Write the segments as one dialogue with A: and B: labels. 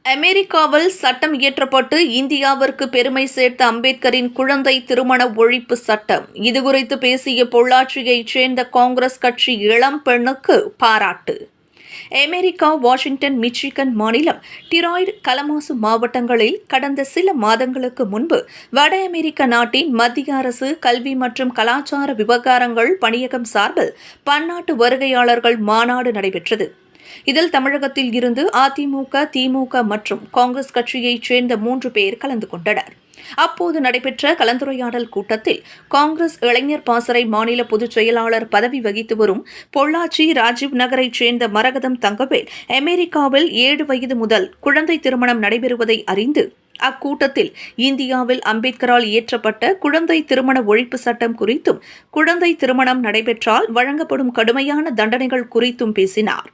A: அமெரிக்காவில் சட்டம் இயற்றப்பட்டு இந்தியாவிற்கு பெருமை சேர்த்த அம்பேத்கரின் குழந்தை திருமண ஒழிப்பு சட்டம். இதுகுறித்து பேசிய பொள்ளாச்சியைச் சேர்ந்த காங்கிரஸ் கட்சி இளம் பெண்ணுக்கு பாராட்டு. அமெரிக்கா, வாஷிங்டன், மிச்சிகன் மாநிலம், டிராய்டு, கலமாசு மாவட்டங்களில் கடந்த சில மாதங்களுக்கு முன்பு வட அமெரிக்க நாட்டின் மத்திய அரசு கல்வி மற்றும் கலாச்சார விவகாரங்கள் பணியகம் சார்பில் பன்னாட்டு வருகையாளர்கள் மாநாடு நடைபெற்றது. இதில் தமிழகத்தில் இருந்து அதிமுக, திமுக மற்றும் காங்கிரஸ் கட்சியைச் சேர்ந்த 3 பேர் கலந்து கொண்டனர். அப்போது நடைபெற்ற கலந்துரையாடல் கூட்டத்தில் காங்கிரஸ் இளைஞர் பாசறை மாநில பொதுச் செயலாளர் பதவி வகித்து வரும் பொள்ளாச்சி ராஜீவ் நகரைச் சேர்ந்த மரகதம் தங்கவேல் அமெரிக்காவில் 7 வயது முதல் குழந்தை திருமணம் நடைபெறுவதை அறிந்து அக்கூட்டத்தில் இந்தியாவில் அம்பேத்கரால் இயற்றப்பட்ட குழந்தை திருமண ஒழிப்பு சட்டம் குறித்தும், குழந்தை திருமணம் நடைபெற்றால் வழங்கப்படும் கடுமையான தண்டனைகள் குறித்தும் பேசினார்.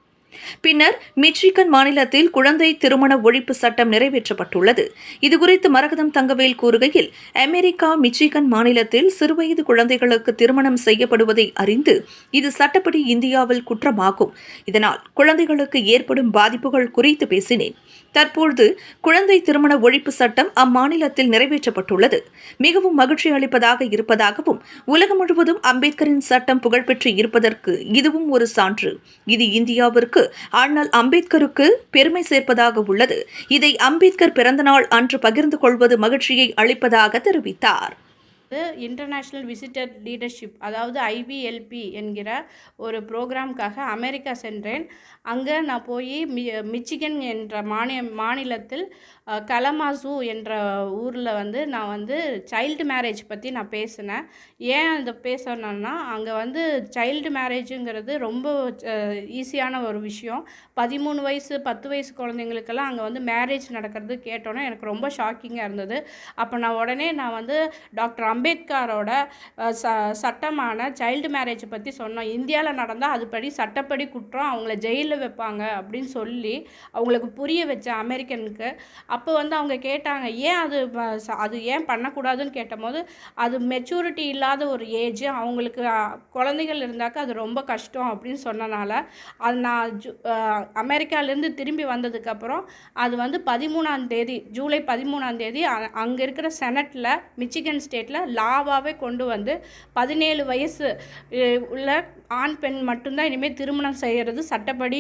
A: பின்னர் மிச்சிகன் மாநிலத்தில் குழந்தை திருமண ஒழிப்பு சட்டம் நிறைவேற்றப்பட்டுள்ளது. இதுகுறித்து மரகதம் தங்கவேல் கூறுகையில், அமெரிக்கா, மிச்சிகன் மாநிலத்தில் சிறுவயது குழந்தைகளுக்கு திருமணம் செய்யப்படுவதை அறிந்து இது சட்டப்படி இந்தியாவில் குற்றமாகும். இதனால் குழந்தைகளுக்கு ஏற்படும் பாதிப்புகள் குறித்து பேசினேன். தற்போது குழந்தை திருமண ஒழிப்பு சட்டம் அம்மாநிலத்தில் நிறைவேற்றப்பட்டுள்ளது. மிகவும் மகிழ்ச்சி அளிப்பதாக இருப்பதாகவும், உலகம் முழுவதும் அம்பேத்கரின் சட்டம் புகழ்பெற்று இருப்பதற்கு இதுவும் ஒரு சான்று. இது இந்தியாவிற்கு அண்ணல் அம்பேத்கருக்கு பெருமை சேர்ப்பதாக உள்ளது. இதை அம்பேத்கர் பிறந்தநாள் அன்று பகிர்ந்து கொள்வது மகிழ்ச்சியை அளிப்பதாக தெரிவித்தார்.
B: இன்டர்நேஷ்னல் விசிட்டர் லீடர்ஷிப், அதாவது IVLP என்கிற ஒரு ப்ரோக்ராம்காக அமெரிக்கா சென்றேன். அங்கே நான் போய் மிச்சிகன் என்ற மாநிலத்தில் கலமாசு என்ற ஊரில் நான் சைல்டு மேரேஜ் பற்றி நான் பேசினேன். ஏன் அதை பேசணுன்னா, அங்கே சைல்டு மேரேஜுங்கிறது ரொம்ப ஈஸியான ஒரு விஷயம். 13 வயசு 10 வயசு குழந்தைங்களுக்கெல்லாம் அங்கே மேரேஜ் நடக்கிறது கேட்டோன்னே எனக்கு ரொம்ப ஷாக்கிங்காக இருந்தது. அப்போ நான் உடனே டாக்டர் அம்பேத்கரோட சட்டமான சைல்டு மேரேஜை பற்றி சொன்னோம். இந்தியாவில் நடந்தால் அதுபடி சட்டப்படி குற்றம், அவங்கள ஜெயிலில் வைப்பாங்க அப்படின்னு சொல்லி அவங்களுக்கு புரிய வச்சேன் அமெரிக்கனுக்கு. அப்போ அவங்க கேட்டாங்க, ஏன் அது ஏன் பண்ணக்கூடாதுன்னு கேட்டபோது, அது மெச்சூரிட்டி இல்லாத ஒரு ஏஜ், அவங்களுக்கு குழந்தைகள் இருந்தாக்கா அது ரொம்ப கஷ்டம் அப்படின்னு சொன்னனால அது நான் அமெரிக்காவிலேருந்து திரும்பி வந்ததுக்கப்புறம் அது 13ஆம் தேதி, ஜூலை 13ஆம் தேதி அங்கே இருக்கிற செனட்டில், மிச்சிகன் ஸ்டேட்டில் லாவாகவே கொண்டு 17 வயசு உள்ள ஆண் பெண் மட்டும்தான் இனிமேல் திருமணம் செய்கிறது சட்டப்படி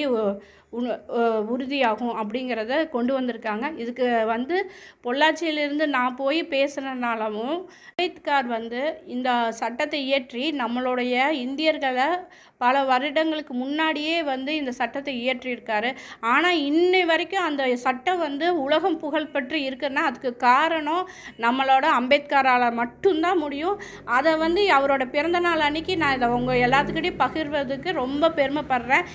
B: உறுதியாகும் அப்படிங்கிறத கொண்டு வந்திருக்காங்க. இதுக்கு பொள்ளாச்சியிலிருந்து நான் போய் பேசுனனாலும் அம்பேத்கர் இந்த சட்டத்தை இயற்றி நம்மளுடைய இந்தியர்களை பல வருடங்களுக்கு முன்னாடியே இந்த சட்டத்தை இயற்றியிருக்காரு. ஆனால் இன்னை வரைக்கும் அந்த சட்டம் உலகம் புகழ்பெற்று இருக்குன்னா அதுக்கு காரணம் நம்மளோட அம்பேத்கரால் மட்டும்தான் முடியும். அதை அவரோட பிறந்தநாள் அன்னைக்கு நான் இதை உங்கள் எல்லாத்துக்கிட்டையும் பகிர்வதுக்கு ரொம்ப பெருமைப்படுறேன்.